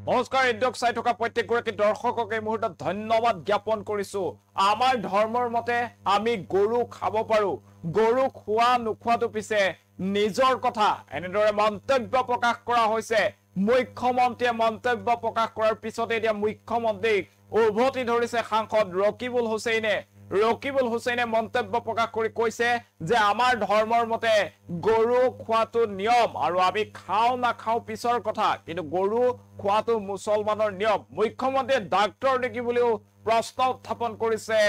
নমস্কাৰ উদ্যোগ চাই থকা প্ৰত্যেকগৰাকী দৰ্শকক এই মুহূৰ্তত ধন্যবাদ জ্ঞাপন কৰিছো আমাৰ ধৰ্মৰ মতে আমি গৰু খাব পাৰো গৰু খোৱা নোখোৱাটো পিছে নিজৰ কথা এনেদৰে মন্তব্য প্ৰকাশ কৰা হৈছে মুখ্যমন্ত্ৰীয়ে মন্তব্য প্ৰকাশ কৰাৰ পিছতে এতিয়া মুখ্যমন্ত্ৰীক উভতি ধৰিছে সাংসদ ৰকিবুল হুছেইনে মন্তব্য প্ৰকাশ কৰি কৈছে যে আমাৰ ধৰ্মৰ মতে গৰু খোৱাটো নিয়ম আৰু আমি খাও না খাও পিছৰ কথা কিন্তু গৰু খোৱাটো মুছলমানৰ নিয়ম মুখ্যমন্ত্ৰীয়ে ডাক্তৰ নেকি বুলিও প্ৰশ্ন উত্থাপন কৰিছে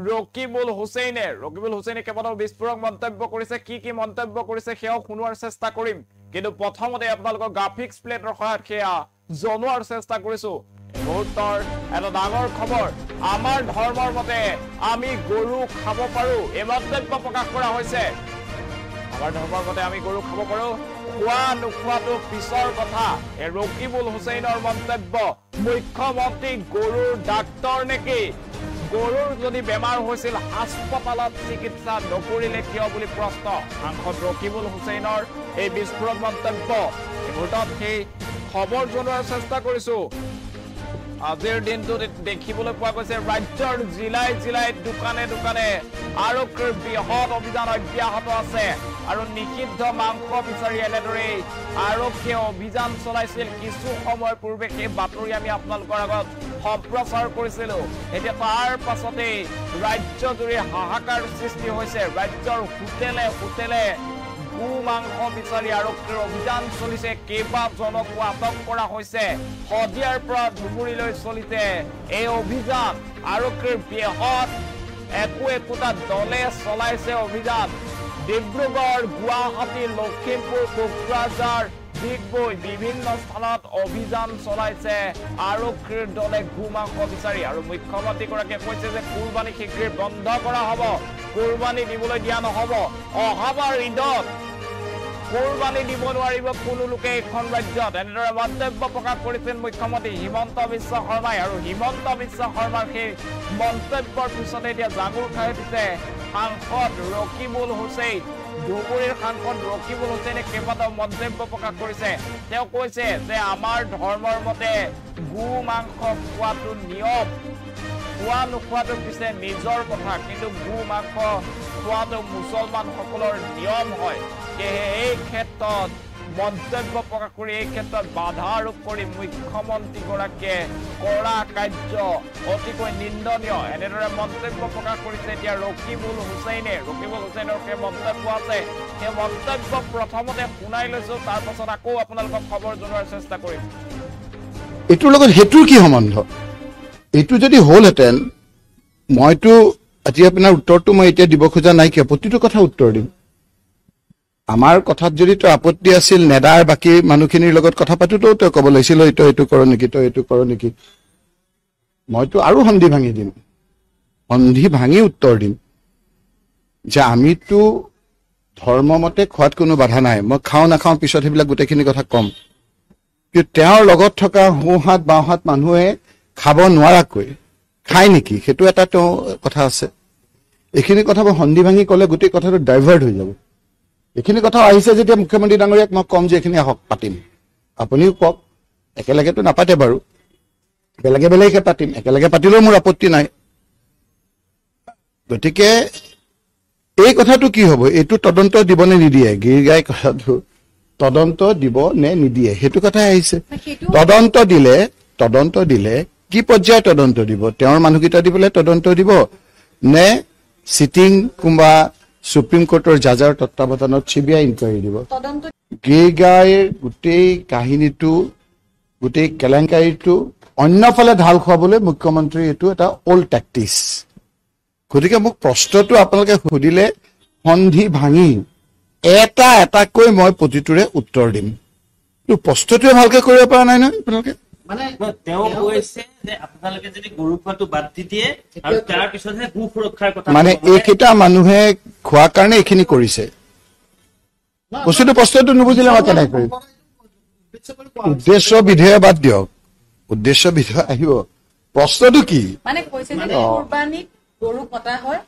ৰকিবুল হুছেইনে কেৱল বিস্ফোৰক মন্তব্য কৰিছে কি মন্তব্য কৰিছে সেয়া শুনোৱাৰ চেষ্টা কৰিম কিন্তু প্ৰথমতে আপোনালোকৰ গ্ৰাফিক্স প্লেটৰ সহায়ত সেয়া জনোৱাৰ চেষ্টা কৰিছো মুহূৰ্তৰ এটা ডাঙৰ খবৰ আমাৰ ধৰ্মৰ মতে আমি গৰু খাব পাৰো এই মন্তব্য প্ৰকাশ কৰা হৈছে আমাৰ ধৰ্মৰ মতে আমি গৰু খাব পাৰো খোৱা নোখোৱাটো পিছৰ কথা এই ৰকিবুল হুছেইনৰ মন্তব্য মুখ্যমন্ত্ৰী গৰুৰ ডাক্তৰ নেকি গৰুৰ যদি বেমাৰ হৈছিল হাস্পতালত চিকিৎসা নকৰিলে কিয় বুলি প্ৰশ্ন সাংসদ ৰকিবুল হুছেইনৰ এই বিস্ফোৰক মন্তব্য এই মুহূৰ্তত সেই খবৰ জনোৱাৰ চেষ্টা কৰিছো আজিৰ দিনটো দেখিবলৈ পোৱা গৈছে ৰাজ্যৰ জিলাই দোকানে আৰক্ষীৰ বৃহৎ অভিযান অব্যাহত আছে আৰু নিষিদ্ধ মাংস বিচাৰি এনেদৰে আৰক্ষীয়ে অভিযান চলাইছিল কিছু সময় পূৰ্বে সেই বাতৰি আমি আপোনালোকৰ আগত সম্প্ৰচাৰ কৰিছিলো এতিয়া তাৰ পাছতে ৰাজ্যজুৰি হাহাকাৰ সৃষ্টি হৈছে ৰাজ্যৰ হোটেলে গু মাংস বিচাৰি আৰক্ষীৰ অভিযান চলিছে কেইবাজনকো আটক কৰা হৈছে শদিয়াৰ পৰা ধুবুৰীলৈ চলিছে এই অভিযান আৰক্ষীৰ বৃহৎ একোটা দলে চলাইছে অভিযান ডিব্ৰুগড় গুৱাহাটী লখিমপুৰ কোকৰাঝাৰ ডিগবৈ বিভিন্ন স্থানত অভিযান চলাইছে আৰক্ষীৰ দলে গু মাংস বিচাৰি আৰু মুখ্যমন্ত্ৰীগৰাকীয়ে কৈছে যে কুৰবানী শীঘ্ৰে বন্ধ কৰা হ'ব কুৰবানী দিবলৈ দিয়া নহ'ব অহাবাৰ ঈদত কুৰবানী দিব নোৱাৰিব কোনো লোকে এখন ৰাজ্যত এনেদৰে মন্তব্য প্ৰকাশ কৰিছিল মুখ্যমন্ত্ৰী হিমন্ত বিশ্ব শৰ্মাই আৰু হিমন্ত বিশ্ব শৰ্মাৰ সেই মন্তব্যৰ পিছতে এতিয়া জাগুৰ খাই উঠিছে সাংসদ ৰকিবুল হুছেইন ধুবুৰীৰ সাংসদ ৰকিবুল হুছেইনে কেইবাটাও মন্তব্য প্ৰকাশ কৰিছে তেওঁ কৈছে যে আমাৰ ধৰ্মৰ মতে গু মাংস খোৱাটো নিয়ম খোৱা নোখোৱাটো পিছে নিজৰ কথা কিন্তু গু মাংস খোৱাটো মুছলমানসকলৰ নিয়ম হয় এই ক্ষেত্ৰত মন্তব্য প্ৰকাশ কৰি এই ক্ষেত্ৰত বাধা আৰোপ কৰি মুখ্যমন্ত্ৰীগৰাকীয়ে কৰা কাৰ্য অতিকৈ নিন্দনীয় এনেদৰে মন্তব্য প্ৰকাশ কৰিছে এতিয়া ৰকিবুল হুছেইনৰ সেই মন্তব্য আছে সেই মন্তব্য প্ৰথমতে শুনাই লৈছো তাৰ পাছত আকৌ আপোনালোকক খবৰ জনোৱাৰ চেষ্টা কৰিম এইটোৰ লগত হেতুৰ কি সম্বন্ধ এইটো যদি হ'লহেঁতেন মইতো আজি আপোনাৰ উত্তৰটো মই এতিয়া দিব খোজা নাই কিয় প্ৰতিটো কথা উত্তৰ দিম আমাৰ কথাত যদি তো আপত্তি আছিল নেদাৰ বাকি মানুহখিনিৰ লগত কথা পাতোতো তই ক'ব লৈছিল এইটো কৰ নেকি মইতো আৰু সন্ধি ভাঙি উত্তৰ দিম যে আমিতো ধৰ্মমতে খোৱাত কোনো বাধা নাই মই খাওঁ নাখাওঁ পিছত সেইবিলাক গোটেইখিনি কথা কম কিন্তু তেওঁৰ লগত থকা সোঁহাত বাওঁহাত মানুহে খাব নোৱাৰাকৈ খাই নেকি সেইটো এটা তো কথা আছে এইখিনি কথা মই সন্ধি ভাঙি ক'লে গোটেই কথাটো ডাইভাৰ্ট হৈ যাব এইখিনি কথা আহিছে যেতিয়া মুখ্যমন্ত্ৰী ডাঙৰীয়াক মই কম যে এইখিনি আহক পাতিম আপুনিও কওক একেলগেতো নাপাতে বাৰু বেলেগে পাতিম একেলগে পাতিলেও মোৰ আপত্তি নাই গতিকে এই কথাটো কি হ'ব এইটো তদন্ত দিব নে নিদিয়ে গিৰগাই কথাটো তদন্ত দিব নে নিদিয়ে সেইটো কথাই আহিছে তদন্ত দিলে কি পৰ্যায়ৰ তদন্ত দিব তেওঁৰ মানুহকেইটা দিবলৈ তদন্ত দিব নে সিটিং কোনোবা সুপ্ৰিম কোৰ্টৰ জাজৰ তত্ত্বাৱধানত চিবিআই ইনকুৱাৰী দিব গিৰগাইৰ গোটেই কাহিনীটো গোটেই কেলেংকাৰীটো অন্যফালে ঢাল খুৱাবলৈ মুখ্যমন্ত্ৰী এইটো এটা অল্ড টেকটিক্স গতিকে মোক প্ৰশ্নটো আপোনালোকে সুধিলে সন্ধি ভাঙি এটাকৈ মই প্ৰতিটোৰে উত্তৰ দিম প্ৰশ্নটোৱে ভালকে কৰিব পৰা নাই নহয় আপোনালোকে মানে এইকেইটা মানুহে খোৱাৰ কাৰণে এইখিনি কৰিছে প্ৰশ্নটো নুবুজিলে মই কেনেকৈ কৰিম উদ্দেশ্য বিধেয় বাদ দিয়ক উদ্দেশ্য বিধেয় আহিব প্ৰশ্নটো কি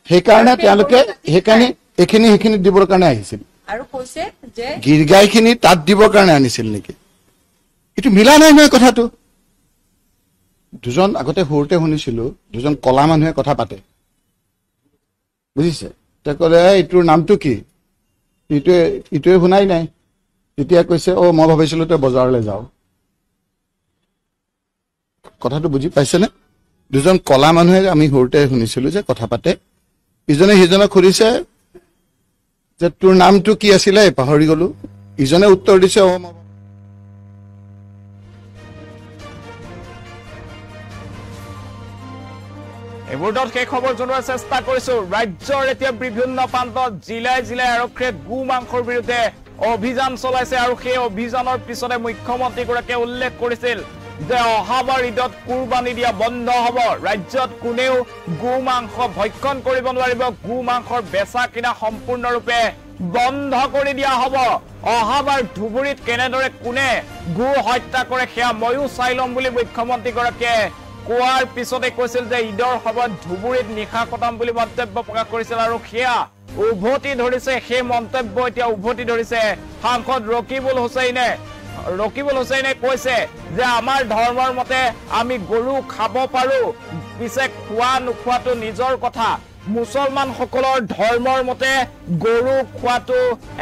সেইকাৰণে তেওঁলোকে সেইখিনি দিবৰ কাৰণে আহিছিল গিৰগাইখিনি তাত দিবৰ কাৰণে আনিছিল নেকি এইটো মিলা নাই নহয় কথাটো দুজন আগতে সৰুতে শুনিছিলো দুজন কলা মানুহে কথা পাতে বুজিছে তেওঁ ক'লে এইটোৰ নামটো কি ইটোৱে শুনাই নাই তেতিয়া কৈছে মই ভাবিছিলো তই বজাৰলৈ যাও কথাটো বুজি পাইছেনে দুজন কলা মানুহে আমি সৰুতে শুনিছিলো যে কথা পাতে ইজনে সিজনক সুধিছে যে তোৰ নামটো কি আছিলে পাহৰি গলো ইজনে উত্তৰ দিছে এইবোৰত সেই খবৰ জনোৱাৰ চেষ্টা কৰিছো ৰাজ্যৰ এতিয়া বিভিন্ন প্ৰান্তত জিলাই জিলাই আৰক্ষীয়ে গো মাংসৰ বিৰুদ্ধে অভিযান চলাইছে আৰু সেই অভিযানৰ পিছতে মুখ্যমন্ত্ৰীগৰাকীয়ে উল্লেখ কৰিছিল যে অহাবাৰ ঈদত কুৰবানী দিয়া বন্ধ হ'ব ৰাজ্যত কোনেও গো মাংস ভক্ষণ কৰিব নোৱাৰিব গো মাংসৰ বেচা কিনা সম্পূৰ্ণৰূপে বন্ধ কৰি দিয়া হ'ব অহাবাৰ ধুবুৰীত কেনেদৰে কোনে গো হত্যা কৰে সেয়া ময়ো চাই ল'ম বুলি মুখ্যমন্ত্ৰীগৰাকীয়ে কোৱাৰ পিছতে কৈছিল যে ঈদৰ সময়ত ধুবুৰীত নিশা কটাম বুলি মন্তব্য প্ৰকাশ কৰিছিল আৰু সেয়া উভতি ধৰিছে সেই মন্তব্য এতিয়া উভতি ধৰিছে সাংসদ ৰকিবুল হুছেইনে কৈছে যে আমাৰ ধৰ্মৰ মতে আমি গৰু খাব পাৰো পিছে খোৱা নোখোৱাটো নিজৰ কথা মুছলমানসকলৰ ধৰ্মৰ মতে গৰু খোৱাটো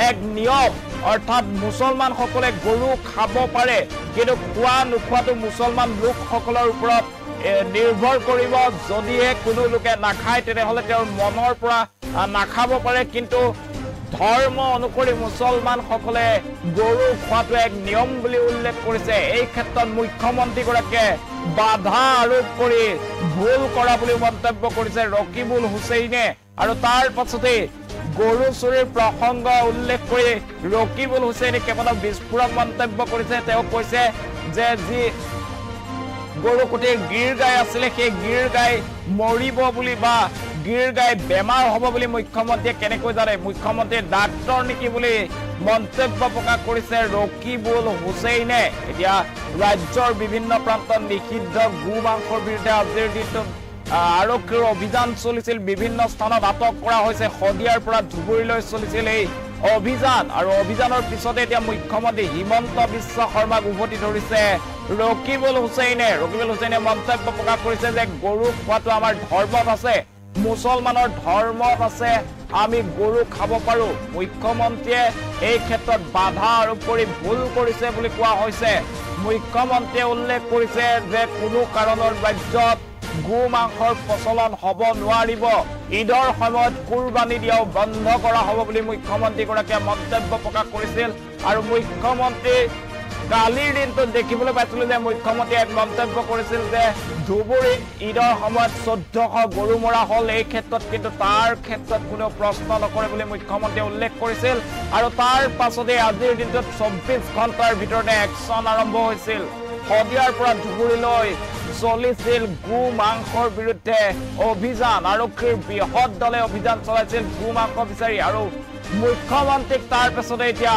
এক নিয়ম অৰ্থাৎ মুছলমানসকলে গৰু খাব পাৰে কিন্তু খোৱা নোখোৱাটো মুছলমান লোকসকলৰ ওপৰত নিৰ্ভৰ কৰিব যদিহে কোনো লোকে নাখায় তেনেহলে তেওঁৰ মনৰ পৰা নাখাব পাৰে কিন্তু ধৰ্ম অনুসৰি মুছলমানসকলে গৰু খোৱাটো এক নিয়ম বুলি উল্লেখ কৰিছে এই ক্ষেত্ৰত মুখ্যমন্ত্ৰীগৰাকীয়ে বাধা আৰোপ কৰি ভুল কৰা বুলি মন্তব্য কৰিছে ৰকিবুল হুছেইনে আৰু তাৰ পাছতে গৰু চুৰিৰ প্ৰসংগ উল্লেখ কৰি ৰকিবুল হুছেইনে কেৱল বিস্ফোৰক মন্তব্য কৰিছে তেওঁ কৈছে যে যি গৰু কুটিৰ গিৰ গাই আছিলে সেই গিৰ গাই মৰিব বুলি বা গিৰ গাই বেমাৰ হ'ব বুলি মুখ্যমন্ত্ৰীয়ে কেনেকৈ জানে মুখ্যমন্ত্ৰীয়ে ডাক্তৰ নেকি বুলি মন্তব্য প্ৰকাশ কৰিছে ৰকিবুল হুছেইনে এতিয়া ৰাজ্যৰ বিভিন্ন প্ৰান্তত নিষিদ্ধ গো মাংসৰ বিৰুদ্ধে আজিৰ দিনটোত আৰক্ষীৰ অভিযান চলিছিল বিভিন্ন স্থানত আটক কৰা হৈছে শদিয়াৰ পৰা ধুবুৰীলৈ চলিছিল এই অভিযান আৰু অভিযানৰ পিছতে এতিয়া মুখ্যমন্ত্ৰী হিমন্ত বিশ্ব শৰ্মাক উভতি ধৰিছে ৰকিবুল হুছেইনে মন্তব্য প্ৰকাশ কৰিছে যে গৰু খোৱাটো আমাৰ ধৰ্মত আছে মুছলমানৰ ধৰ্মত আছে আমি গৰু খাব পাৰো মুখ্যমন্ত্ৰীয়ে এই ক্ষেত্ৰত বাধা আৰোপ কৰি ভুল কৰিছে বুলি কোৱা হৈছে মুখ্যমন্ত্ৰীয়ে উল্লেখ কৰিছে যে কোনো কাৰণৰ ৰাজ্যত গো মাংসৰ প্ৰচলন হ'ব নোৱাৰিব ঈদৰ সময়ত কুৰবানী দিয়াও বন্ধ কৰা হ'ব বুলি মুখ্যমন্ত্ৰীগৰাকীয়ে মন্তব্য প্ৰকাশ কৰিছিল আৰু মুখ্যমন্ত্ৰী কালিৰ দিনটোত দেখিবলৈ পাইছিলো যে মুখ্যমন্ত্ৰীয়ে এক মন্তব্য কৰিছিল যে ধুবুৰীত ঈদৰ সময়ত 1400 গৰু মৰা হ'ল এই ক্ষেত্ৰত কিন্তু তাৰ ক্ষেত্ৰত কোনো প্ৰশ্ন নকৰে বুলি মুখ্যমন্ত্ৰীয়ে উল্লেখ কৰিছিল আৰু তাৰ পাছতে আজিৰ দিনটোত 24 ঘণ্টাৰ ভিতৰতে একশ্যন আৰম্ভ হৈছিল শদিয়াৰ পৰা ধুবুৰীলৈ চলিছিল গো মাংসৰ বিৰুদ্ধে অভিযান আৰক্ষীৰ বৃহৎ দলে অভিযান চলাইছিল গো মাংস বিচাৰি আৰু মুখ্যমন্ত্ৰীক তাৰ পিছতে এতিয়া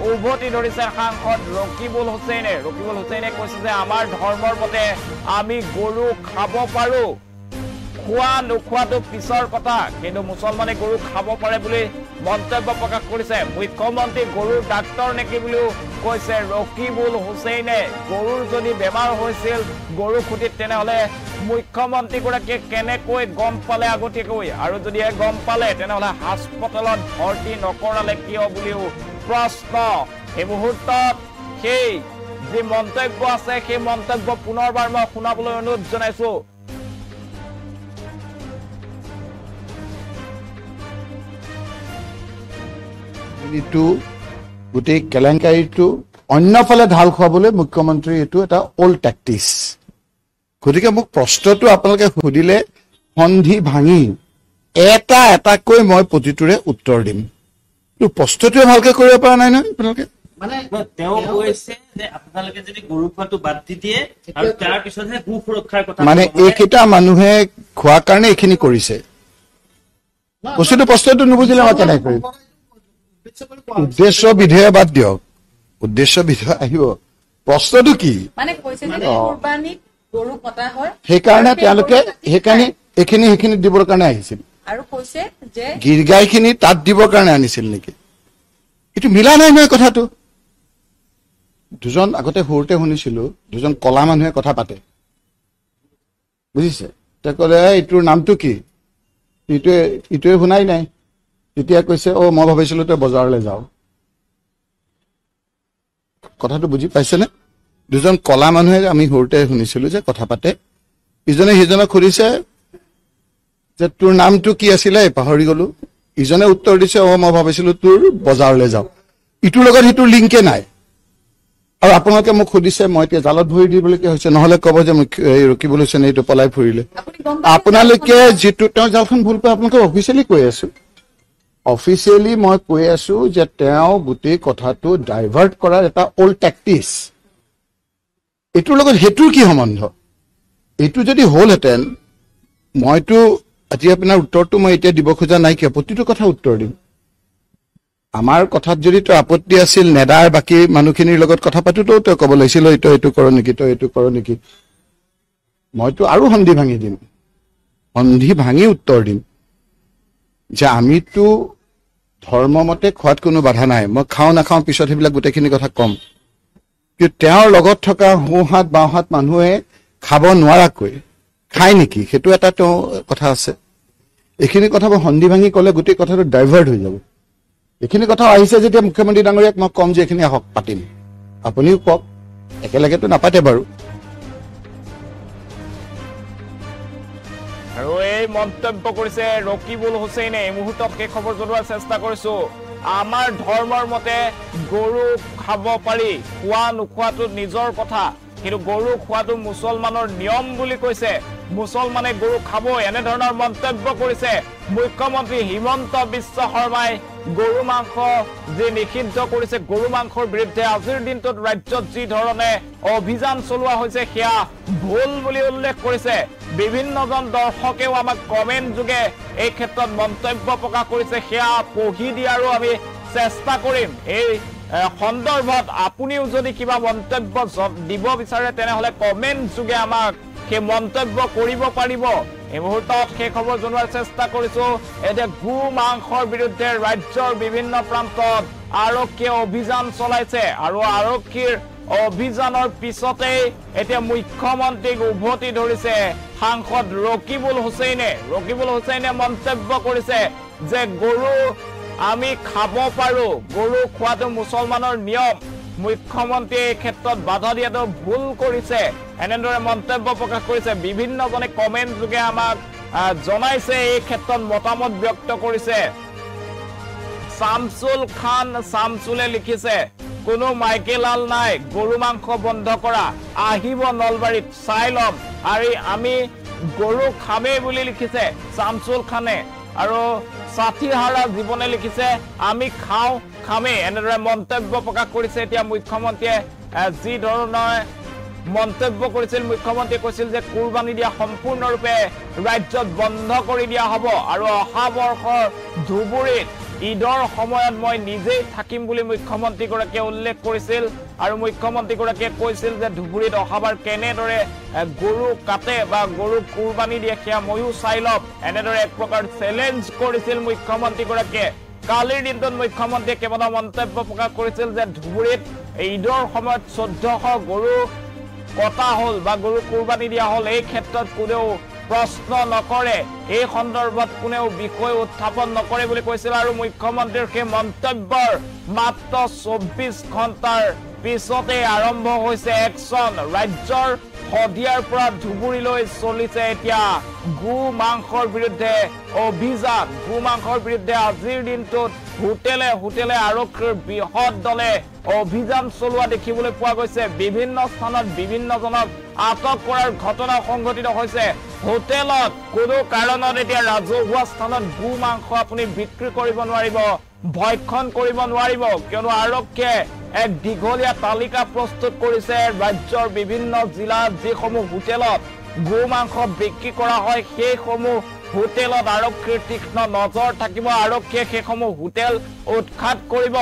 উভতি ধৰিছে সাংসদ ৰকিবুল হুছেইনে কৈছে যে আমাৰ ধৰ্মৰ মতে আমি গৰু খাব পাৰো খোৱা নোখোৱাটো পিছৰ কথা কিন্তু মুছলমানে গৰু খাব পাৰে বুলি মন্তব্য প্ৰকাশ কৰিছে মুখ্যমন্ত্ৰী গৰুৰ ডাক্তৰ নেকি বুলিও কৈছে ৰকিবুল হুছেইনে গৰুৰ যদি বেমাৰ হৈছিল গৰু খুটিত তেনেহলে মুখ্যমন্ত্ৰীগৰাকীয়ে কেনেকৈ গম পালে আগতীয়াকৈ আৰু যদি গম পালে তেনেহলে হাস্পতালত ভৰ্তি নকৰালে কিয় বুলিও প্ৰশ্ন এই মুহূৰ্তত সেই যি মন্তব্য আছে সেই মন্তব্য পুনৰবাৰ মই শুনাবলৈ অনুৰোধ জনাইছো গোটেই কেলেংকাৰীটো অন্যফালে ঢাল খুৱাবলৈ মুখ্যমন্ত্ৰী এইটো এটা অল্ড টেকটিক্স গতিকে মোক প্ৰশ্নটো আপোনালোকে সুধিলে সন্ধি ভাঙি এটাকৈ মই প্ৰতিটোৰে উত্তৰ দিম কিন্তু প্ৰশ্নটোৱে ভালকে কৰিব পৰা নাই নহয় আপোনালোকে মানে তেওঁ কৈছে যে আপোনালোকে যদি গৰু খোৱাটো বাদ দি দিয়ে আৰু তাৰ পিছতহে গো সুৰক্ষাৰ কথা মানে এইকেইটা মানুহে খোৱাৰ কাৰণে এইখিনি কৰিছে প্ৰশ্নটো নুবুজিলে মই কেনেকৈ কৰিম উদ্দেশ্য বিধেয় বাদ দিয়ক উদ্দেশ্য বিধেয় আহিব প্ৰশ্নটো কি মানে কৈছে যে কুৰবানীত গৰু কটা হয় সেইকাৰণে তেওঁলোকে সেইখিনি দিবৰ কাৰণে আহিছিল আৰু কৈছে যে গিৰগাইখিনি তাত দিবৰ কাৰণে আনিছিল নেকি এইটো মিলা নাই নহয় কথাটো দুজন আগতে সৰুতে শুনিছিলো দুজন কলা মানুহে কথা পাতে বুজিছে তে ক'লে এইটোৰ নামটো কি ইটোৱে শুনাই নাই তেতিয়া কৈছে মই ভাবিছিলো তই বজাৰলৈ যাও কথাটো বুজি পাইছেনে দুজন কলা মানুহে আমি সৰুতে শুনিছিলো যে কথা পাতে ইজনে সিজনক সুধিছে যে তোৰ নামটো কি আছিলে পাহৰি গলো ইজনে উত্তৰ দিছে মই ভাবিছিলো তোৰ বজাৰলৈ যাও ইটোৰ লগত হিটোৰ লিংকে নাই আৰু আপোনালোকে মোক সুধিছে মই এতিয়া জালত ভৰি দিবলৈকে হৈছে নহলে ক'ব যে ৰকিবুল হুছেইন এইটো পলাই ফুৰিলে আপোনালোকে যেটো তেওঁ জালখন ভুল পায় আপোনালোকে অফিচিয়েলি কৈ আছো অফিচিয়েলি মই কৈ আছো যে তেওঁ গোটেই কথাটো ডাইভাৰ্ট কৰাৰ এটা ওল্ড টেকটিক্স এটোৰ লগত হেতুৰ কি সম্বন্ধ এটো যদি হলহেতেন মইতো আজি আপোনাৰ উত্তৰটো মই এতিয়া দিব খোজা নাই কি প্ৰতিটো কথা উত্তৰ দিম আমাৰ কথাত যদি তো আপত্তি আছিল নেদাৰ বাকি মানুহখিনিৰ লগত কথা পাতুতো তো ক'ব লৈছিল এইটো কৰ নেকি তো এইটো কৰ নেকি মইতো আৰু সন্ধি ভাঙি দিম সন্ধি ভাঙি উত্তৰ দিম যে আমিতো ধৰ্মমতে খোৱাত কোনো বাধা নাই মই খাও নাখাও পিছত হেবিলাক গোটেইখিনি কথা কম কি তেওঁৰ লগত থকা হোহাত বাহাত মানুহে খাব নোৱাৰাকৈ খাই নেকি হেতু এটা তো কথা আছে এখিনি কথা সন্ধি ভাঙি ক'লে গোটেই কথাটো ডাইভাৰ্ট হৈ যাব এখিনি কথা আহিছে যেতিয়া মুখ্যমন্ত্ৰী ডাঙৰীয়াক মই কম যে এখিনি হক পাতিম আপুনিও কক একেলগেতো নাপাতে বাৰু আৰু এই মন্তব্য কৰিছে ৰকিবুল হুছেইনে এই মুহূৰ্তত সেই খবৰ জনোৱাৰ চেষ্টা কৰিছো আমাৰ ধৰ্মৰ মতে গৰু খাব পাৰি খোৱা নোখোৱাটো নিজৰ কথা কিন্তু গৰু খোৱাটো মুছলমানৰ নিয়ম বুলি কৈছে মুছলমানে গৰু খাব এনে ধৰণৰ মন্তব্য কৰিছে মুখ্যমন্ত্ৰী হিমন্ত বিশ্ব শৰ্মাই গৰু মাংস যে নিষিদ্ধ কৰিছে গৰু মাংসৰ বিৰুদ্ধে আজিৰ দিনটোত ৰাজ্যত যি ধৰণে অভিযান চলোৱা হৈছে সেয়া ভুল বুলি উল্লেখ কৰিছে বিভিন্নজন দৰ্শকেও আমাক কমেন্ট যোগে এই ক্ষেত্ৰত মন্তব্য প্ৰকাশ কৰিছে সেয়া পঢ়ি দিয়াৰো আমি চেষ্টা কৰিম এই সন্দৰ্ভত আপুনিও যদি কিবা মন্তব্য দিব বিচাৰে তেনেহলে কমেন্ট যোগে আমাক সেই মন্তব্য কৰিব পাৰিব এই মুহূৰ্তত সেই খবৰ জনোৱাৰ চেষ্টা কৰিছো এতিয়া গো মাংসৰ বিৰুদ্ধে ৰাজ্যৰ বিভিন্ন প্ৰান্তত আৰক্ষীয়ে অভিযান চলাইছে আৰু আৰক্ষীৰ অভিযানৰ পিছতে এতিয়া মুখ্যমন্ত্ৰীক উভতি ধৰিছে সাংসদ ৰকিবুল হুছেইনে মন্তব্য কৰিছে যে গৰু আমি খাব পাৰো গৰু খোৱাটো মুছলমানৰ নিয়ম মুখ্যমন্ত্ৰীয়ে এই ক্ষেত্ৰত বাধা দিয়াটো ভুল কৰিছে এনেদৰে মন্তব্য প্ৰকাশ কৰিছে বিভিন্নজনে কমেন্ট যোগে আমাক জনাইছে এই ক্ষেত্ৰত মতামত ব্যক্ত কৰিছে শামসুল খান শামসুলে লিখিছে কোনো মাইকেলাল নাই গৰু মাংস বন্ধ কৰা আহিব নলবাৰীত চাই লম আৰু আমি গৰু খামে বুলি লিখিছে শামসুল খানে আৰু সাথীহাৰা জীৱনে লিখিছে আমি খাও খামে এনেদৰে মন্তব্য প্ৰকাশ কৰিছে এতিয়া মুখ্যমন্ত্ৰীয়ে যি ধৰণৰ মন্তব্য কৰিছিল মুখ্যমন্ত্ৰীয়ে কৈছিল যে কুৰবানী দিয়া সম্পূৰ্ণৰূপে ৰাজ্যত বন্ধ কৰি দিয়া হ'ব আৰু অহা বৰ্ষৰ ধুবুৰীত ঈদৰ সময়ত মই নিজেই থাকিম বুলি মুখ্যমন্ত্ৰীগৰাকীয়ে উল্লেখ কৰিছিল আৰু মুখ্যমন্ত্ৰীগৰাকীয়ে কৈছিল যে ধুবুৰীত অহাবাৰ কেনেদৰে গৰু কাটে বা গৰু কুৰবানী দিয়ে সেয়া ময়ো চাই ল'ম এনেদৰে এক প্ৰকাৰ চেলেঞ্জ কৰিছিল মুখ্যমন্ত্ৰীগৰাকীয়ে কালিৰ দিনটোত মুখ্যমন্ত্ৰীয়ে কেৱল মন্তব্য প্ৰকাশ কৰিছিল যে ধুবুৰীত ঈদৰ সময়ত 1400 গৰু কটা হল বা গৰু কুৰবানী দিয়া হল এই ক্ষেত্ৰত কোনেও প্ৰশ্ন নকৰে এই সন্দৰ্ভত কোনেও বিষয় উত্থাপন নকৰে বুলি কৈছিল আৰু মুখ্যমন্ত্ৰীৰ সেই মন্তব্যৰ মাত্ৰ 24 ঘণ্টাৰ পিছতে আৰম্ভ হৈছে একচন ৰাজ্যৰ হদিয়াৰ পৰা ধুবুৰীলৈ চলিছে এতিয়া গো মাংসৰ বিৰুদ্ধে অভিযান গো মাংসৰ বিৰুদ্ধে আজিৰ দিনটোত হোটেলে আৰক্ষীৰ বৃহৎ দলে অভিযান চলোৱা দেখিবলৈ পোৱা গৈছে বিভিন্ন স্থানত বিভিন্নজনক আটক কৰাৰ ঘটনা সংঘটিত হৈছে হোটেলত কোনো কাৰণত এতিয়া ৰাজহুৱা স্থানত গো মাংস আপুনি বিক্ৰী কৰিব নোৱাৰিব ভক্ষণ কৰিব নোৱাৰিব কিয়নো আৰক্ষীয়ে এক দীঘলীয়া তালিকা প্ৰস্তুত কৰিছে ৰাজ্যৰ বিভিন্ন জিলাত যিসমূহ হোটেলত গো মাংস বিক্ৰী কৰা হয় সেইসমূহ হোটেলত আৰক্ষীৰ তীক্ষ্ণ নজৰ থাকিব আৰক্ষীয়ে সেইসমূহ হোটেল উৎখাত কৰিব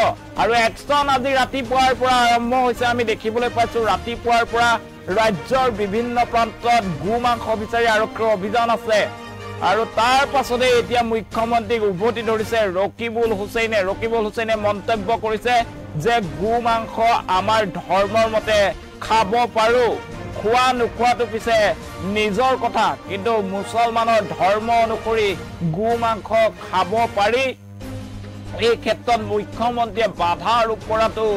আৰু একচন আজি ৰাতিপুৱাৰ পৰা আৰম্ভ হৈছে আমি দেখিবলৈ পাইছো ৰাতিপুৱাৰ পৰা ৰাজ্যৰ বিভিন্ন প্ৰান্তত গো মাংস বিচাৰি আৰক্ষীৰ অভিযান আছে আৰু তাৰ পাছতে এতিয়া মুখ্যমন্ত্ৰীক উভতি ধৰিছে ৰকিবুল হুছেইনে মন্তব্য কৰিছে যে গো মাংস আমাৰ ধৰ্মৰ মতে খাব পাৰো খোৱা নোখোৱাটো পিছে নিজৰ কথা, কিন্তু মুছলমানৰ ধৰ্ম অনুসৰি গো মাংস খাব পাৰি। এই ক্ষেত্ৰত মুখ্যমন্ত্ৰীয়ে বাধা আৰোপ কৰাটো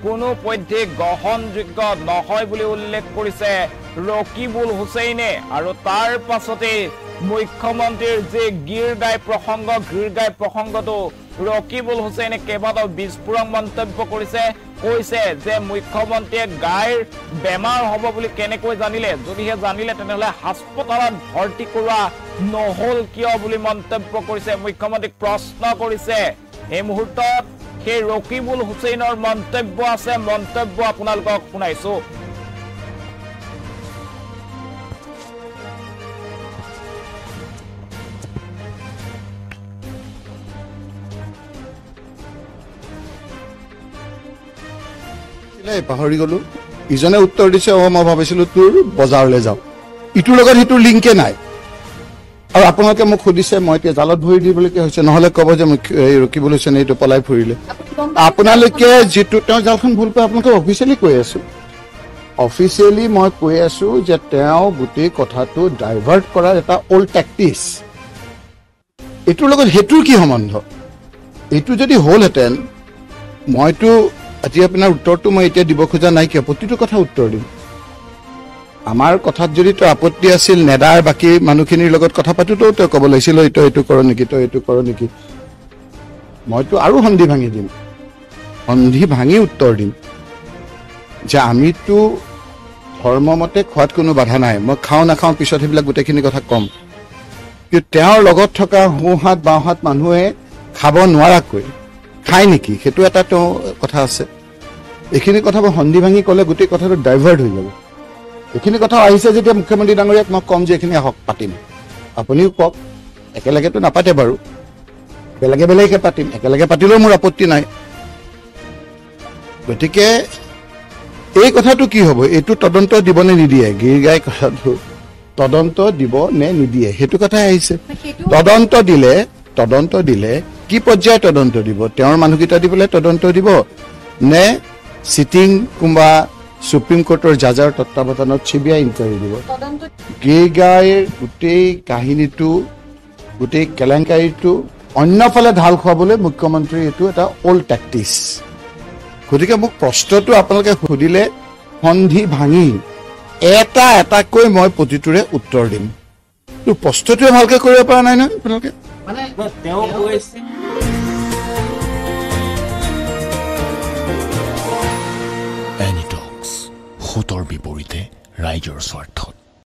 কোনো পধ্যে গ্ৰহণযোগ্য নহয় বুলি উল্লেখ কৰিছে ৰকিবুল হুছেইনে। আৰু তাৰ পাছতে মুখ্যমন্ত্ৰীৰ যে গীৰ গাই প্ৰসংগটো ৰকিবুল হুছেইনে কেইবাটাও বিস্ফোৰক মন্তব্য কৰিছে। কৈছে যে মুখ্যমন্ত্ৰীয়ে গাইৰ বেমাৰ হ'ব বুলি কেনেকৈ জানিলে, যদিহে জানিলে তেনেহ'লে হাস্পতালত ভৰ্তি কৰোৱা নহ'ল কিয় বুলি মন্তব্য কৰিছে। মুখ্যমন্ত্ৰীক প্ৰশ্ন কৰিছে। এই মুহূৰ্তত সেই ৰকিবুল হুছেইনৰ মন্তব্য আছে, মন্তব্য আপোনালোকক শুনাইছো। পাহৰি গলো। ইজনে উত্তৰ দিছে, মই ভাবিছিলো তোৰ বজাৰলৈ যাওঁ। ইটোৰ লগত সিটোৰ লিংকে নাই। আৰু আপোনালোকে মোক সুধিছে মই এতিয়া জালত ভৰি দিবলগীয়া হৈছে, নহ'লে ক'ব যে ৰকিবুল হুছেইনে এইটো পলাই ফুৰিলে। আপোনালোকে যিটো তেওঁ জালখন ভুল পায়, আপোনালোকে অফিচিয়েলি কৈ আছো। অফিচিয়েলি মই কৈ আছো যে তেওঁ গোটেই কথাটো ডাইভাৰ্ট কৰাৰ এটা অল্ড টেকটিক্স। এইটোৰ লগত সেইটোৰ কি সম্বন্ধ? এইটো যদি হ'লহেঁতেন মইতো আজি আপোনাৰ উত্তৰটো মই এতিয়া দিব খোজা নাই কিয়, প্ৰতিটো কথা উত্তৰ দিম। আমাৰ কথাত যদি তই আপত্তি আছিল, নেদাৰ বাকী মানুহখিনিৰ লগত কথা পাতোতো তই ক'ব লাগিছিল তই এইটো কৰ নেকি, তই এইটো কৰ নেকি। মইতো আৰু সন্ধি ভাঙি দিম, সন্ধি ভাঙি উত্তৰ দিম যে আমিতো ধৰ্মমতে খোৱাত কোনো বাধা নাই। মই খাওঁ নাখাওঁ পিছত সেইবিলাক গোটেইখিনি কথা ক'ম। কিন্তু তেওঁৰ লগত থকা সোঁহাত বাওঁহাত মানুহে খাব নোৱাৰাকৈ খায় নেকি, সেইটো এটা তেওঁ কথা আছে। এইখিনি কথা মই সন্ধি ভাঙি ক'লে গোটেই কথাটো ডাইভাৰ্ট হৈ যাব। এইখিনি কথা আহিছে যেতিয়া মুখ্যমন্ত্ৰী ডাঙৰীয়াক মই ক'ম যে এইখিনি আহক পাতিম, আপুনিও কওক। একেলগেতো নাপাতে বাৰু, বেলেগে বেলেগে পাতিম, একেলগে পাতিলেও মোৰ আপত্তি নাই। গতিকে এই কথাটো কি হ'ব, এইটো তদন্ত দিব নে নিদিয়ে, গীৰ গাই কথাটো তদন্ত দিব নে নিদিয়ে সেইটো কথাই আহিছে। তদন্ত দিলে কি পৰ্যায়ৰ তদন্ত দিব, তেওঁৰ মানুহকেইটা দি পেলাই তদন্ত দিব নে চিটিং কোনোবা সুপ্ৰিম কোৰ্টৰ জাজৰ তত্বাৱধানত CBI ইনকুৱাৰী দিব। গীৰ গাইৰ গোটেই কাহিনীটো, গোটেই কেলেংকাৰীটো অন্যফালে ঢাল খুৱাবলৈ মুখ্যমন্ত্ৰীৰ এইটো এটা অল্ড টেকটিক্স। গতিকে মোক প্ৰশ্নটো আপোনালোকে সুধিলে সন্ধি ভাঙি এটা এটাকৈ মই প্ৰতিটোৰে উত্তৰ দিম। তো প্ৰশ্নটোৱে ভালকৈ কৰিব পৰা নাই নহয় আপোনালোকে। তেওঁ কৈছে এনিটক্স, সোঁতৰ বিপৰীতে ৰাইজৰ স্বাৰ্থ।